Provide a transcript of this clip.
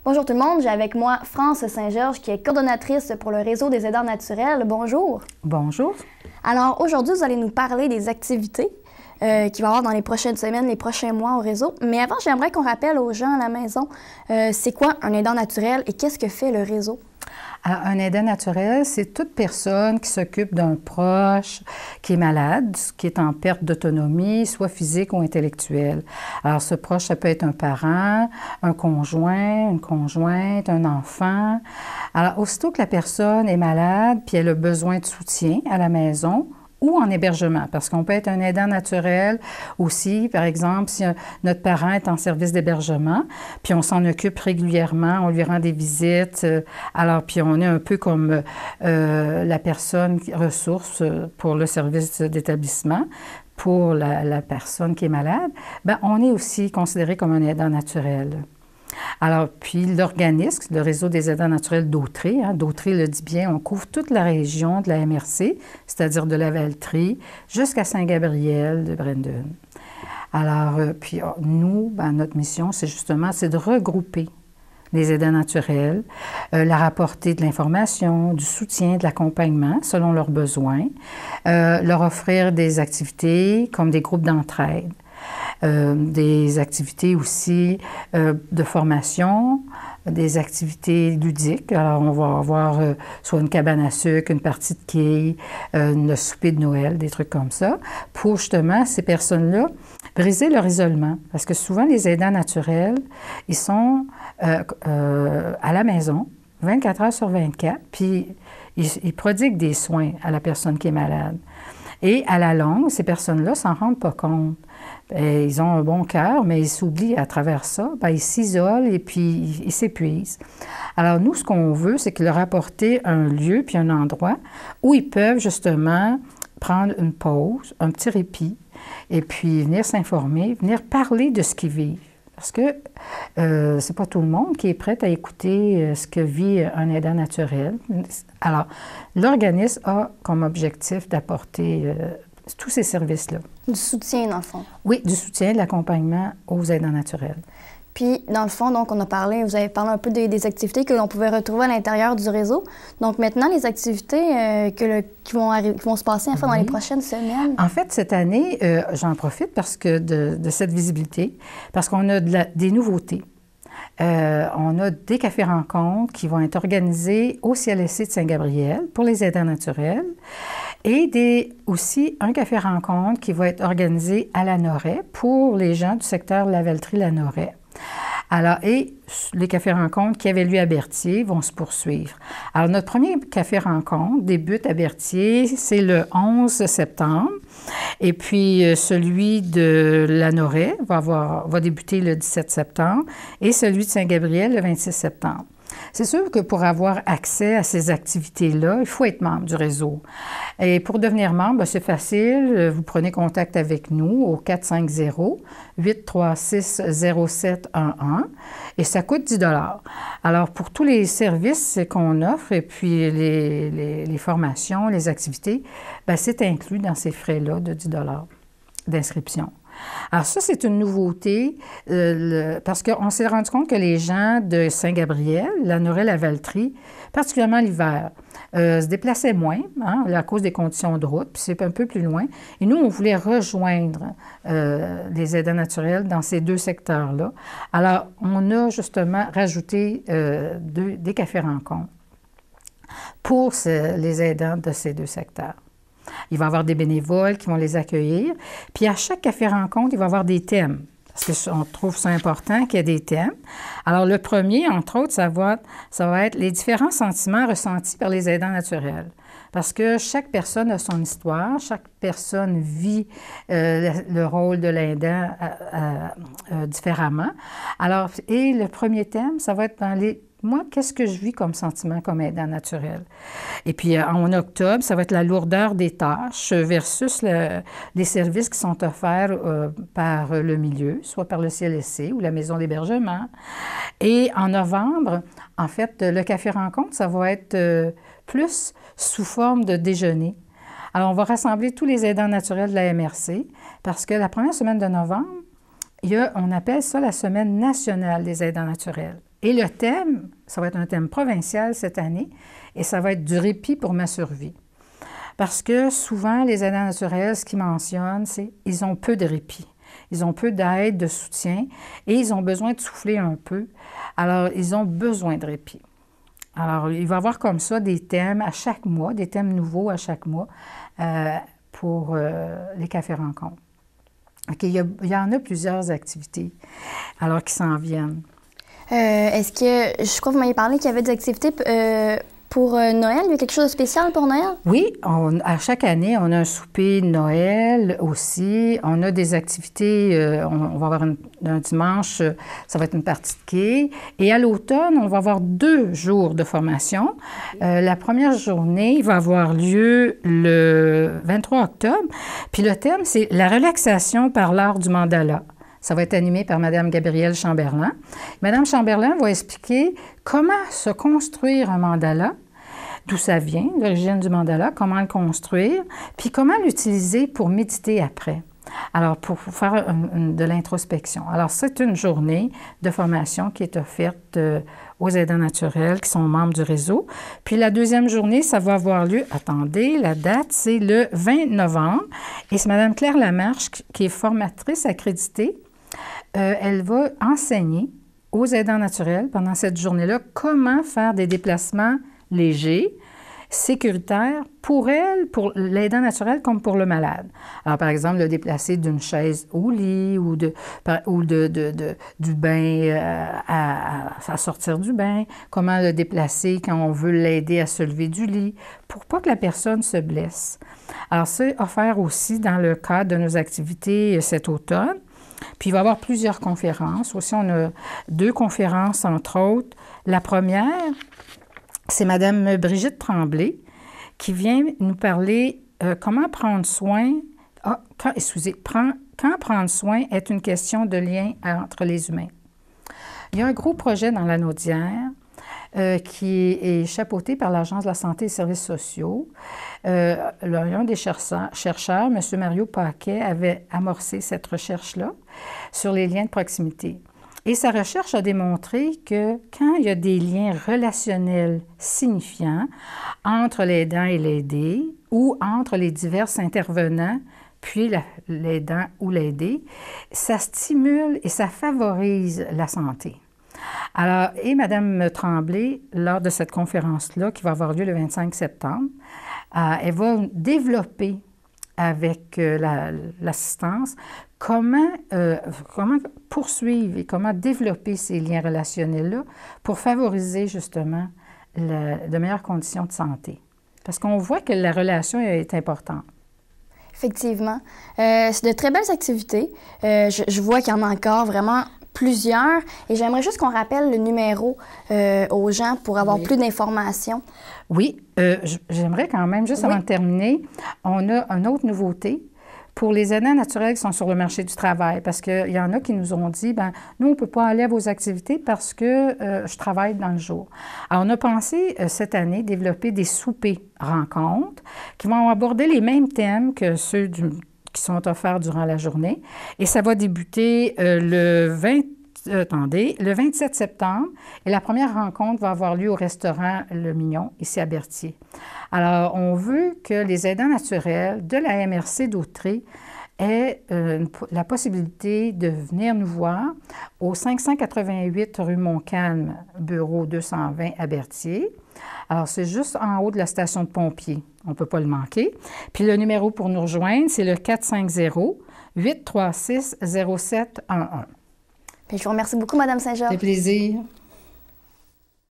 Bonjour tout le monde, j'ai avec moi France Saint-Georges qui est coordonnatrice pour le réseau des aidants naturels. Bonjour. Bonjour. Alors aujourd'hui, vous allez nous parler des activités qu'il va y avoir dans les prochaines semaines, les prochains mois au réseau. Mais avant, j'aimerais qu'on rappelle aux gens à la maison, c'est quoi un aidant naturel et qu'est-ce que fait le réseau? Alors, un aidant naturel, c'est toute personne qui s'occupe d'un proche qui est malade, qui est en perte d'autonomie, soit physique ou intellectuelle. Alors, ce proche, ça peut être un parent, un conjoint, une conjointe, un enfant. Alors, aussitôt que la personne est malade, puis elle a besoin de soutien à la maison, ou en hébergement, parce qu'on peut être un aidant naturel aussi, par exemple, si notre parent est en service d'hébergement, puis on s'en occupe régulièrement, on lui rend des visites, alors puis on est un peu comme la personne ressource pour le service d'établissement, pour la personne qui est malade, bien, on est aussi considéré comme un aidant naturel. Alors, puis l'organisme, le réseau des aidants naturels d'Autrey, d'Autrey le dit bien, on couvre toute la région de la MRC, c'est-à-dire de la Valtrie, jusqu'à Saint-Gabriel de Brandon. Alors, puis nous, ben, notre mission, c'est justement, c'est de regrouper les aidants naturels, leur apporter de l'information, du soutien, de l'accompagnement selon leurs besoins, leur offrir des activités comme des groupes d'entraide. Des activités aussi de formation, des activités ludiques. Alors, on va avoir soit une cabane à sucre, une partie de quilles, une souper de Noël, des trucs comme ça, pour justement, ces personnes-là, briser leur isolement. Parce que souvent, les aidants naturels, ils sont à la maison, 24 heures sur 24, puis ils prodiguent des soins à la personne qui est malade. Et à la longue, ces personnes-là s'en rendent pas compte. Bien, ils ont un bon cœur, mais ils s'oublient à travers ça. Bien, ils s'isolent et puis ils s'épuisent. Alors, nous, ce qu'on veut, c'est leur apporter un lieu puis un endroit où ils peuvent justement prendre une pause, un petit répit, et puis venir s'informer, venir parler de ce qu'ils vivent. Parce que c'est pas tout le monde qui est prêt à écouter ce que vit un aidant naturel. Alors, l'organisme a comme objectif d'apporter tous ces services-là. Du soutien, dans le fond. Oui, du soutien, de l'accompagnement aux aidants naturels. Puis, dans le fond, donc, vous avez parlé un peu des activités que l'on pouvait retrouver à l'intérieur du réseau. Donc, maintenant, les activités qui vont se passer, en fait, dans les prochaines semaines. En fait, cette année, j'en profite parce que de cette visibilité, parce qu'on a des nouveautés. On a des cafés-rencontres qui vont être organisés au CLSC de Saint-Gabriel pour les aidants naturels et aussi un café-rencontre qui va être organisé à Lanoraie pour les gens du secteur de la Valtrie-Lanoraie. Alors, et les cafés-rencontres qui avaient lieu à Berthier vont se poursuivre. Alors, notre premier café-rencontre débute à Berthier, c'est le 11 septembre. Et puis, celui de Lanoraie va débuter le 17 septembre et celui de Saint-Gabriel le 26 septembre. C'est sûr que pour avoir accès à ces activités-là, il faut être membre du réseau. Et pour devenir membre, c'est facile. Vous prenez contact avec nous au 450-836-0711 et ça coûte 10 $. Alors, pour tous les services qu'on offre et puis les formations, les activités, bien, c'est inclus dans ces frais-là de 10 $ d'inscription. Alors ça, c'est une nouveauté parce qu'on s'est rendu compte que les gens de Saint-Gabriel, Lanoraie, la Valtrie, particulièrement l'hiver, se déplaçaient moins à cause des conditions de route, puis c'est un peu plus loin. Et nous, on voulait rejoindre les aidants naturels dans ces deux secteurs-là. Alors, on a justement rajouté des cafés-rencontres pour les aidants de ces deux secteurs. Il va y avoir des bénévoles qui vont les accueillir. Puis à chaque café-rencontre, il va y avoir des thèmes. Parce qu'on trouve ça important qu'il y ait des thèmes. Alors, le premier, entre autres, ça va être les différents sentiments ressentis par les aidants naturels. Parce que chaque personne a son histoire, chaque personne vit le rôle de l'aidant différemment. Alors, et le premier thème, ça va être moi, qu'est-ce que je vis comme sentiment comme aidant naturel? Et puis, en octobre, ça va être la lourdeur des tâches versus les services qui sont offerts par le milieu, soit par le CLSC ou la maison d'hébergement. Et en novembre, en fait, le café-rencontre, ça va être plus sous forme de déjeuner. Alors, on va rassembler tous les aidants naturels de la MRC parce que la première semaine de novembre, on appelle ça la Semaine nationale des aidants naturels. Et le thème, ça va être un thème provincial cette année, et ça va être du répit pour ma survie. Parce que souvent, les aidants naturels, ce qu'ils mentionnent, c'est qu'ils ont peu de répit. Ils ont peu d'aide, de soutien, et ils ont besoin de souffler un peu. Alors, ils ont besoin de répit. Alors, il va y avoir comme ça des thèmes à chaque mois, des thèmes nouveaux à chaque mois pour les cafés rencontres. OK, il y en a plusieurs activités alors qui s'en viennent. Est-ce que, je crois que vous m'avez parlé qu'il y avait des activités pour Noël? Il y a quelque chose de spécial pour Noël? Oui, à chaque année, on a un souper de Noël aussi. On a des activités, on va avoir un dimanche, ça va être une partie de quai. Et à l'automne, on va avoir 2 jours de formation. La première journée va avoir lieu le 23 octobre. Puis le thème, c'est la relaxation par l'art du mandala. Ça va être animé par Mme Gabrielle Chamberlain. Mme Chamberlain va expliquer comment se construire un mandala, d'où ça vient, l'origine du mandala, comment le construire, puis comment l'utiliser pour méditer après. Alors, pour faire de l'introspection. Alors, c'est une journée de formation qui est offerte aux aidants naturels qui sont membres du réseau. Puis la deuxième journée, ça va avoir lieu, attendez, la date, c'est le 20 novembre. Et c'est Mme Claire Lamarche, qui est formatrice accréditée. Elle va enseigner aux aidants naturels pendant cette journée-là comment faire des déplacements légers, sécuritaires pour elle, pour l'aidant naturel comme pour le malade. Alors, par exemple, le déplacer d'une chaise au lit ou du bain à sortir du bain, comment le déplacer quand on veut l'aider à se lever du lit pour pas que la personne se blesse. Alors, c'est offert aussi dans le cadre de nos activités cet automne. Puis, il va y avoir plusieurs conférences. Aussi, on a 2 conférences, entre autres. La première, c'est Mme Brigitte Tremblay qui vient nous parler comment prendre soin... Quand prendre soin est une question de lien entre les humains. Il y a un gros projet dans la Naudière qui est chapeauté par l'Agence de la santé et des services sociaux. Un des chercheurs, M. Mario Paquet, avait amorcé cette recherche-là sur les liens de proximité. Et sa recherche a démontré que quand il y a des liens relationnels signifiants entre l'aidant et l'aidé ou entre les divers intervenants, puis l'aidant ou l'aidé, ça stimule et ça favorise la santé. Alors, et Mme Tremblay, lors de cette conférence-là, qui va avoir lieu le 25 septembre, elle va développer avec l'assistance comment poursuivre et comment développer ces liens relationnels-là pour favoriser justement de meilleures conditions de santé. Parce qu'on voit que la relation est importante. Effectivement. C'est de très belles activités. Je vois qu'il y en a encore vraiment plusieurs. Et j'aimerais juste qu'on rappelle le numéro aux gens pour avoir plus d'informations. Oui, j'aimerais quand même, juste avant de terminer, on a une autre nouveauté pour les aidants naturels qui sont sur le marché du travail, parce qu'il y en a qui nous ont dit, bien, nous, on ne peut pas aller à vos activités parce que je travaille dans le jour. Alors, on a pensé cette année développer des soupers rencontres qui vont aborder les mêmes thèmes que ceux qui sont offerts durant la journée. Et ça va débuter le 27 septembre. Et la première rencontre va avoir lieu au restaurant Le Mignon, ici à Berthier. Alors, on veut que les aidants naturels de la MRC d'Autrey aient la possibilité de venir nous voir au 588 rue Montcalm, bureau 220 à Berthier. Alors, c'est juste en haut de la station de pompiers. On ne peut pas le manquer. Puis le numéro pour nous rejoindre, c'est le 450-836-0711. Puis je vous remercie beaucoup, Mme Saint-Georges. C'est plaisir.